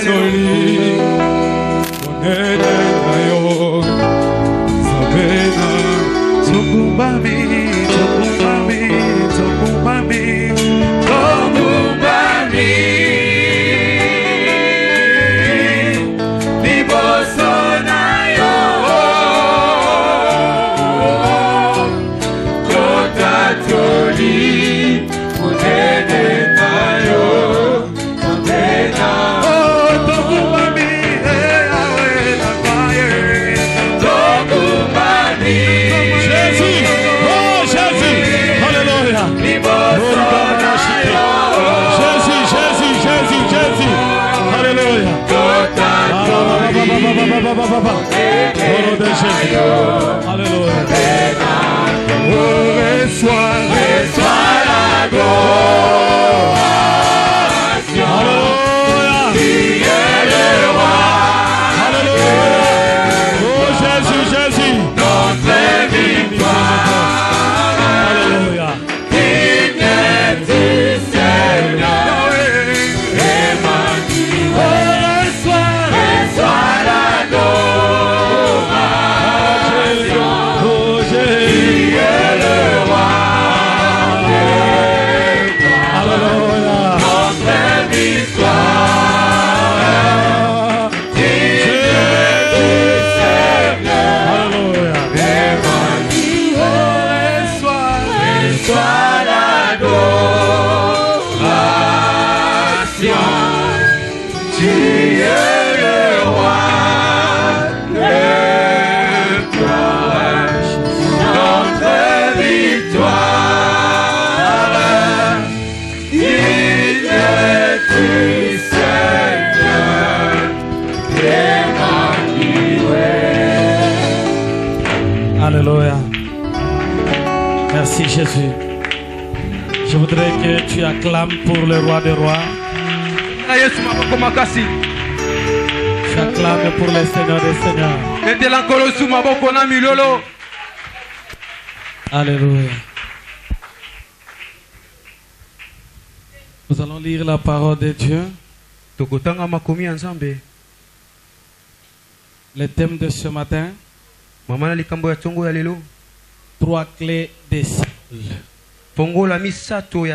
tatoli monene nayo sabena tokumbami tokumbami tokumbami tokumbami liboso nayo tatoli monene nayo sabena tokumbami tokumbami Jésus, oh Jésus, alléluia. Jésus, Jésus, Jésus, Jésus, alléluia. Au nom de Jésus, alléluia. Reçois la gloire. Alléluia. Tu es le roi. Alléluia. Oh Jésus, Jésus, notre victoire. Alléluia. Digne du Seigneur. Emmanuel. Reçois la adoration. Oh Jésus, tu es le roi. Alléluia. Notre victoire. Digne du Seigneur. Alléluia. Emmanuel. Reçois l'adoration. Tu es le roi des gloires. Notre victoire. Digne du Seigneur. Emmanuel. Alléluia. Merci Jésus. Je voudrais que tu acclames pour le roi des rois. Tu acclames pour le Seigneur des seigneurs. Alléluia. Nous allons lire la parole de Dieu. Le thème de ce matin, 3 clés de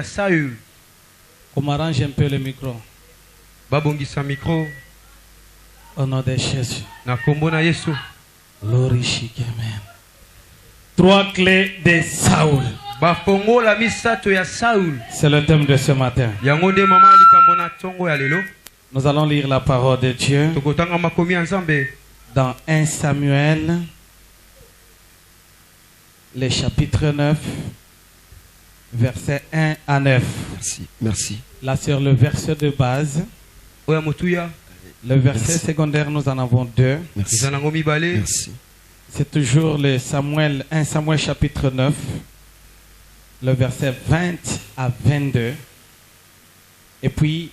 Saül. On m'arrange un peu le micro. Au nom de Jésus. Amen. 3 clés de Saül. C'est le thème de ce matin. Nous allons lire la parole de Dieu dans 1 Samuel, le chapitre 9, versets 1 à 9. Merci. Là, sur le verset de base, le verset secondaire, nous en avons 2. Merci. C'est toujours le 1 Samuel chapitre 9, le verset 20 à 22. Et puis,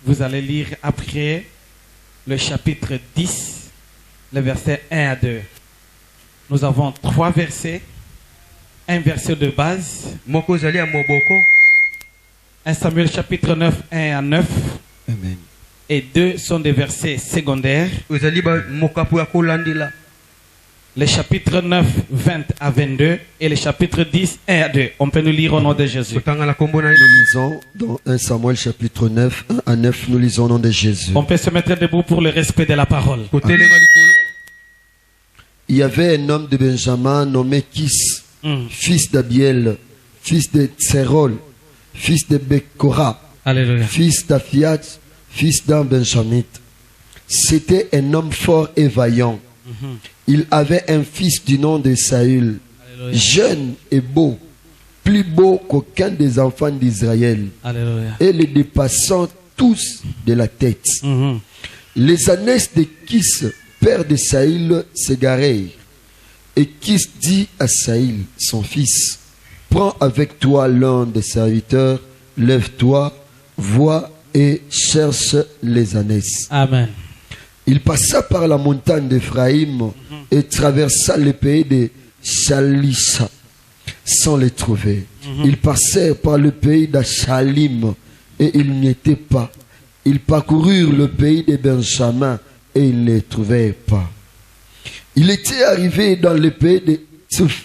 vous allez lire après le chapitre 10, le verset 1 à 2. Nous avons 3 versets. Un verset de base. 1 Samuel chapitre 9, 1 à 9. Amen. Et 2 sont des versets secondaires. Le chapitre 9, 20 à 22. Et le chapitre 10, 1 à 2. On peut nous lire au nom de Jésus. Nous lisons dans 1 Samuel chapitre 9, 1 à 9. Nous lisons au nom de Jésus. On peut se mettre debout pour le respect de la parole. Amen. Il y avait un homme de Benjamin nommé Kis, fils d'Abiel, fils de Tsérol, fils de Bekora, Alléluia. Fils d'Aphiat, fils d'un Benjamite. C'était un homme fort et vaillant. Il avait un fils du nom de Saül, jeune et beau, plus beau qu'aucun des enfants d'Israël, et les dépassant tous de la tête. Les ânesses de Kis, père de Saül, s'égarèrent. Et Kis dit à Saül, son fils, prends avec toi l'un des serviteurs, lève-toi, vois et cherche les ânesses. Amen. Il passa par la montagne d'Éphraïm et traversa le pays de Shalisha sans les trouver. Ils passèrent par le pays d'Achalim et il n'y était pas. Ils parcoururent le pays de Benjamin et ils ne les trouvèrent pas. Il était arrivé dans le pays de Tsouf.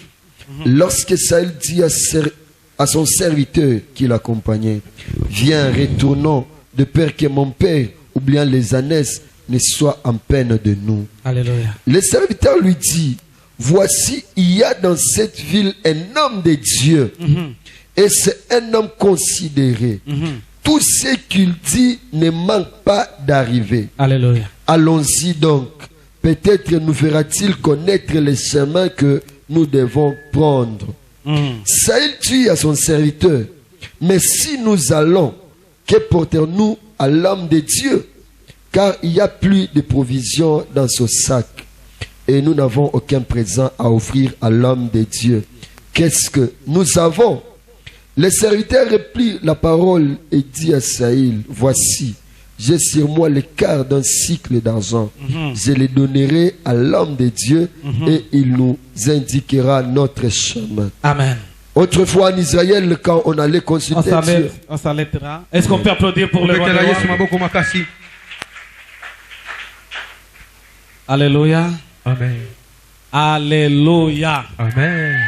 Lorsque Saül dit à son serviteur qui l'accompagnait, viens, retournons, de peur que mon père, ou bien les ânesses, ne soient en peine de nous. Alléluia. Le serviteur lui dit, voici, il y a dans cette ville un homme de Dieu, et c'est un homme considéré. Tout ce qu'il dit ne manque pas d'arriver. Alléluia. Allons-y donc. Peut-être nous fera-t-il connaître les chemins que nous devons prendre. Saül dit à son serviteur, mais si nous allons, que portons-nous à l'homme de Dieu? Car il n'y a plus de provisions dans ce sac. Et nous n'avons aucun présent à offrir à l'homme de Dieu. Qu'est-ce que nous avons? Le serviteur reprit la parole et dit à Saül, voici, j'ai sur moi le quart d'un cycle d'argent. Je le donnerai à l'homme de Dieu et il nous indiquera notre chemin. Amen. Autrefois en Israël, quand on allait consulter Dieu. On s'arrêtera. Est-ce qu'on peut applaudir pour le roi des rois? Alléluia. Amen. Alléluia. Amen.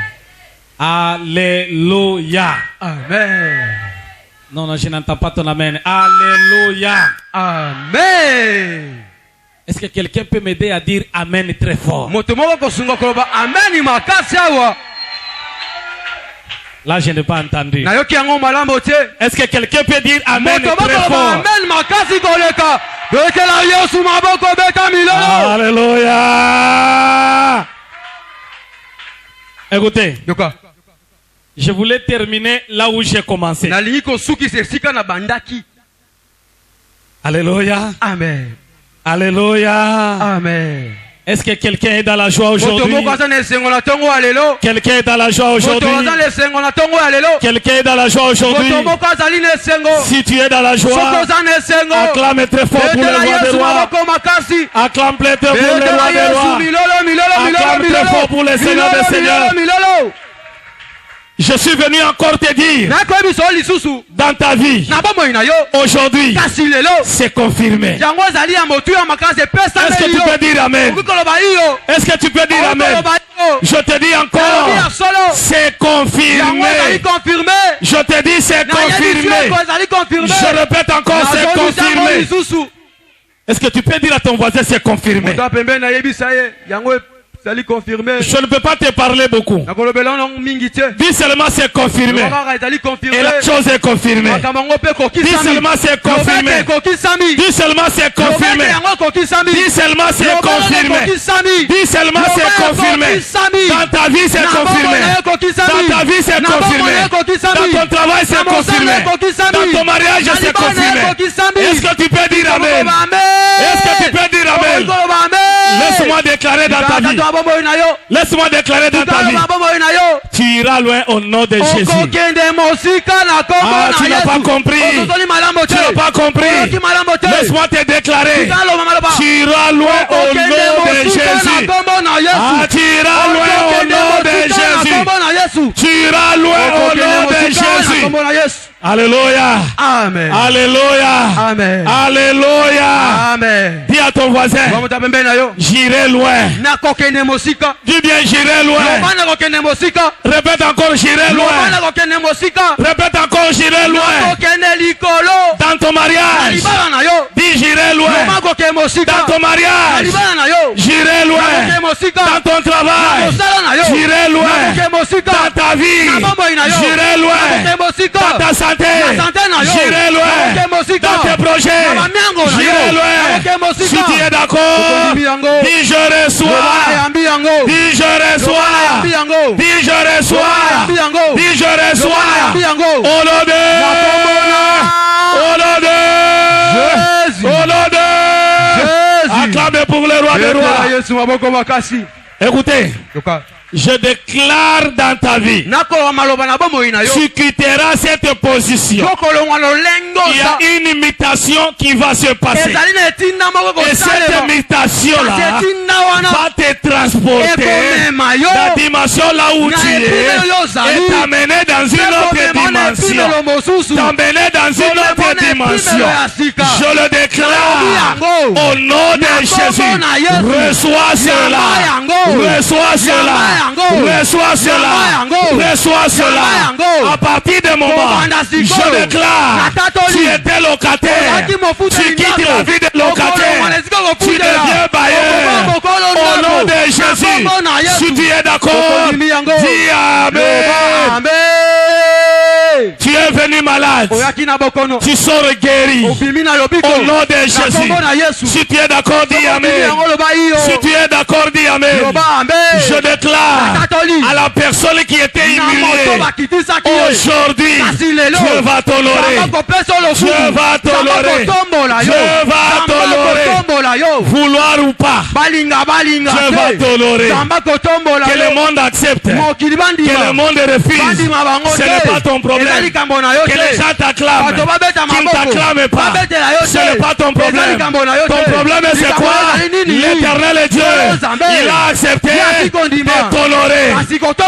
Alléluia. Amen. Non, je n'entends pas ton amen. Alléluia. Amen. Est-ce que quelqu'un peut m'aider à dire amen très fort? Là, je n'ai pas entendu. Est-ce que quelqu'un peut dire amen très fort? Alléluia. Écoutez. De quoi? Je voulais terminer là où j'ai commencé. Alléluia. Amen. Alléluia. Amen. Est-ce que quelqu'un est dans la joie aujourd'hui? Quelqu'un est dans la joie aujourd'hui? Quelqu'un est dans la joie aujourd'hui? Si tu es dans la joie, acclame très fort pour le roi des rois. Acclame très fort pour le roi des rois. Acclame très fort pour le Seigneur des seigneurs. Je suis venu encore te dire, dans ta vie, aujourd'hui, c'est confirmé. Est-ce que tu peux dire amen? Est-ce que tu peux dire amen? Je te dis encore, c'est confirmé. Je te dis, c'est confirmé. Je répète encore, c'est confirmé. Est-ce que tu peux dire à ton voisin, c'est confirmé? Je ne peux pas te parler beaucoup. Dis seulement c'est confirmé. Et la chose est confirmée. Dis seulement c'est confirmé. Dis seulement c'est confirmé. Dis seulement c'est confirmé. Dis seulement c'est confirmé. Dans ta vie c'est confirmé. Dans ta vie c'est confirmé. Dans ton travail c'est confirmé. Dans ton mariage c'est confirmé. Est-ce que tu peux dire amen? Est-ce que tu peux dire amen? Laisse-moi déclarer dans ta vie. Laisse-moi déclarer dans ta vie. Tu iras loin au nom de Jésus. Ah, tu n'as pas compris. Tu n'as pas compris. Laisse-moi te déclarer. Tu iras loin au nom de Jésus. Ah, tu iras loin au nom de Jésus. Tu iras loin au nom de Jésus. Alléluia. Amen. Alléluia. Amen. Alléluia. Amen. Dis à ton voisin, j'irai loin. Dis bien, j'irai loin. Répète encore, j'irai loin. Répète encore, j'irai loin. Dans ton mariage, dis j'irai loin. Dans ton mariage, j'irai loin. Dans ton travail, j'irai loin. Dans ta vie, j'irai loin. Dans ta santé, j'irai loin. Dans tes projets, j'irai loin. Si tu es d'accord, dis je reçois. Dis je reçois. Dis je reçois. Dis je reçois. Au nom de acclamez pour le roi des rois. Écoutez, je déclare dans ta vie, tu quitteras cette position. Il y a une imitation qui va se passer. Et cette mutation-là va te transporter dans la dimension là où tu es et t'amener dans une autre dimension. T'amener dans une autre dimension. Je le déclare au nom de Jésus. Reçois cela. Reçois cela. Reçois cela. Reçois cela. À partir de moment, je déclare, tu étais locataire. Tu quittes la vie de locataire. Tu deviens bailleur. Au nom de Jésus. Si tu es d'accord, dis Amen. Tu es venu malade. Tu sors guéri. Au nom de Jésus. Si tu es d'accord, dis Amen. Si tu es d'accord, dis Amen. Je déclare à la personne qui était humiliée, aujourd'hui, Dieu va t'honorer. Dieu va t'honorer. Dieu va t'honorer. Vouloir ou pas, Dieu va t'honorer. Que le monde accepte, que le monde refuse, ce n'est pas ton problème. Que les gens t'acclament, qu'ils ne t'acclament pas, ce n'est pas ton problème. Ton problème c'est quoi? L'Éternel est Dieu. Il a accepté de t'honorer.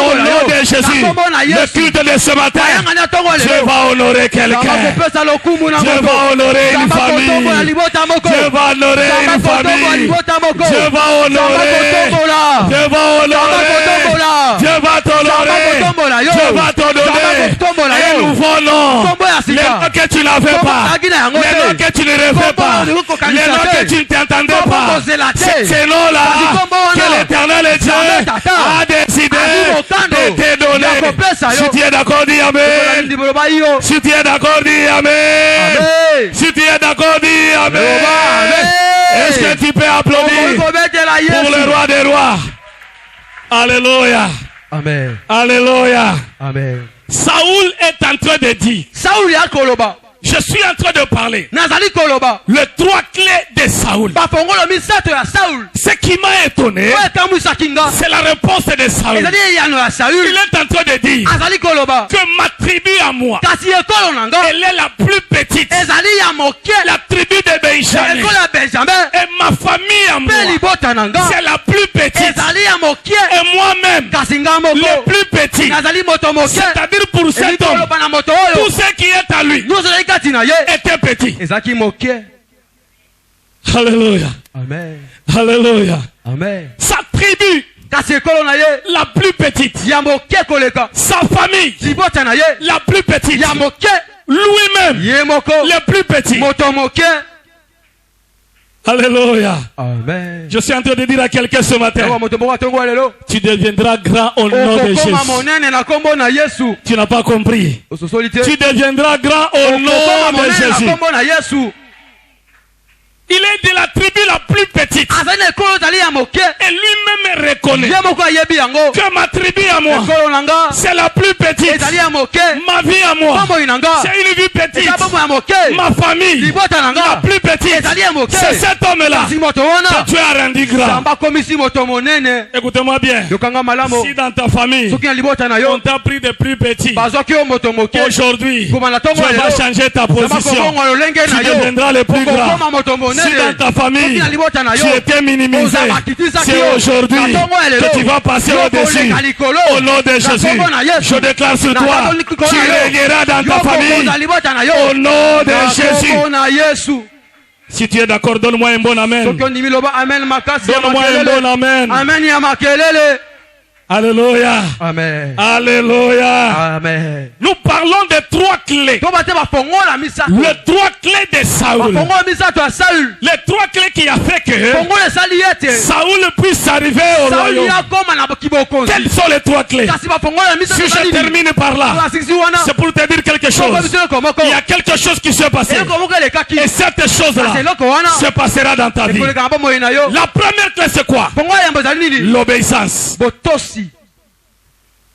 Au nom de Jésus, le culte de ce matin, Dieu va honorer quelqu'un. Dieu va honorer une famille. Dieu va honorer une famille. Dieu va honorer. Dieu va honorer. Dieu va t'honorer. Dieu va t'honorer. Un nouveau nom. Les noms que tu n'avais pas. Les noms que tu ne rêvais pas. Les noms que tu ne t'entendais pas. Ces noms-là que l'Éternel et Dieu a décidé de te donner. Si tu es d'accord, dis Amen. Si tu es d'accord, dis Amen. Si tu es d'accord, dis Amen. Est-ce que tu peux applaudir pour le roi des rois? Alléluia. Amen. Alléluia. Amen. Saoul est en train de dire, je suis en train de parler les trois clés de Saoul. Ce qui m'a étonné, c'est la réponse de Saoul. Il est en train de dire que ma tribu à moi, elle est la plus petite, la tribu de Benjamin. Et ma famille à moi, c'est la plus petite. Et moi-même, le plus petit. C'est-à-dire pour cet homme, tout ce qui est à lui était petit. Alléluia. Amen. Alléluia. Amen. Sa tribu, la plus petite. Sa famille, la plus petite. Lui-même, le plus petit. Alléluia. Amen. Je suis en train de dire à quelqu'un ce matin, tu deviendras grand au nom de Jésus. Tu n'as pas compris. Tu deviendras grand au nom de Jésus. Il est de la tribu la plus petite. Et lui-même reconnaît que ma tribu à moi, c'est la plus petite. Ma vie à moi, c'est une vie petite. Ma famille, la plus petite. C'est cet homme-là que tu as rendu grand. Écoutez-moi bien. Si dans ta famille, on t'a pris de plus petit, aujourd'hui, tu vas changer ta position. Tu deviendras le plus grand. Si dans ta famille, tu étais minimisé, c'est aujourd'hui que tu vas passer au-dessus. Au nom de Jésus, je déclare sur toi, tu régneras dans ta famille. Au nom de Jésus. Si tu es d'accord, donne-moi un bon amen. Donne-moi un bon amen. Alléluia. Amen. Alléluia. Amen. Nous parlons de trois clés. Les trois clés de Saoul. Les trois clés qui a fait que Saoul puisse arriver au royaume. Quelles sont les trois clés? Si je termine par là, c'est pour te dire quelque chose. Il y a quelque chose qui s'est passé. Et cette chose-là se passera dans ta vie. La première clé, c'est quoi? L'obéissance.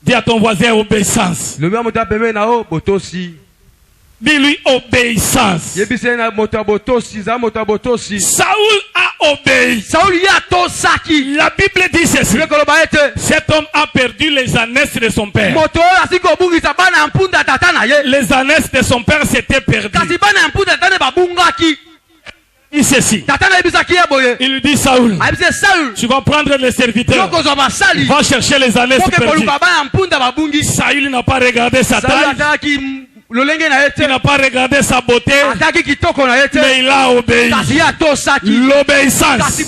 Dis à ton voisin obéissance. Dis-lui obéissance. Saoul a obéi. La Bible dit ceci. Cet homme a perdu les ânesses de son père. Les ânesses de son père s'étaient perdues. dit ceci. Il lui dit Saoul, tu vas prendre les serviteurs, va chercher les ânesses perdus. Saül n'a pas regardé sa taille, il n'a pas regardé sa beauté, mais il a obéi. L'obéissance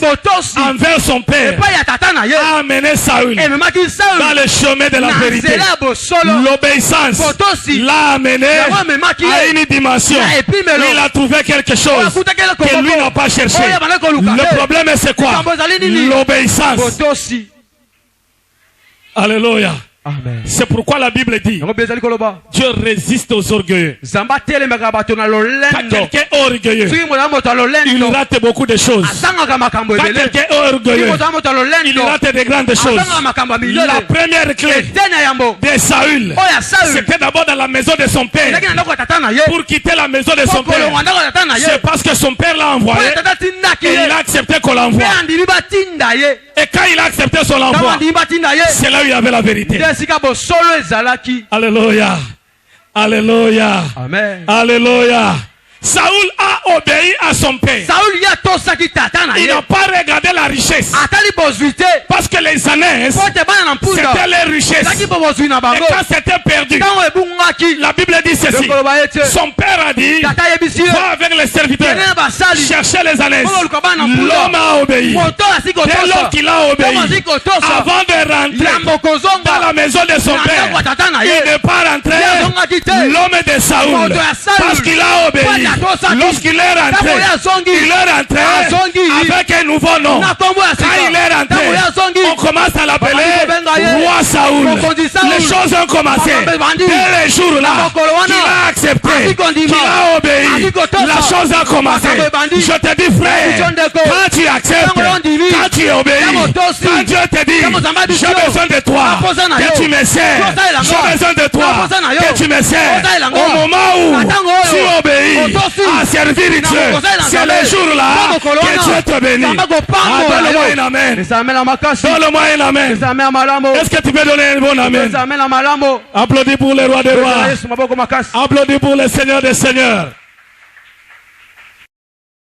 envers son père a amené Saül dans le chemin de la vérité. L'obéissance l'a amené à une dimension. Il a trouvé quelque chose que lui n'a pas cherché. Le problème c'est quoi? L'obéissance. Alléluia. Amen. C'est pourquoi la Bible dit Dieu résiste aux orgueilleux. Quand quelqu'un est orgueilleux, il rate beaucoup de choses. Quand quelqu'un est orgueilleux, il rate de grandes choses. La première clé de Saül, c'était d'abord dans la maison de son père. Pour quitter la maison de son père, c'est parce que son père l'a envoyé et il a accepté qu'on l'envoie. Et quand il a accepté son envoi, c'est là où il y avait la vérité. Alléluia. Alléluia. Amen. Alléluia. Saoul a obéi à son père. Il n'a pas regardé la richesse. Parce que les ânesses, c'était les richesses. Et quand c'était perdu, la Bible dit ceci. Son père a dit, va avec les serviteurs, chercher les ânesses. L'homme a obéi. Dès lors qu'il a obéi, avant de rentrer dans la maison de son père, il n'est pas rentré l'homme de Saoul. Parce qu'il a obéi. Lorsqu'il est rentré, il est rentré avec un nouveau nom. Quand il est rentré, on commence à l'appeler roi Saoul. Les choses ont commencé. Dès les jours là, qu'il a accepté, qu'il a obéi, la chose a commencé. Je te dis frère, quand tu acceptes, quand tu obéis, quand Dieu te dit, j'ai besoin de toi, que tu me sers, j'ai besoin de toi, que tu me sers, au moment où tu obéis à servir Dieu, c'est le jour là que Dieu te bénit. Donne-moi un amen. Donne-moi un amen. Est-ce que tu peux donner un bon amen? Applaudis pour le roi des rois. Applaudis pour le Seigneur des seigneurs.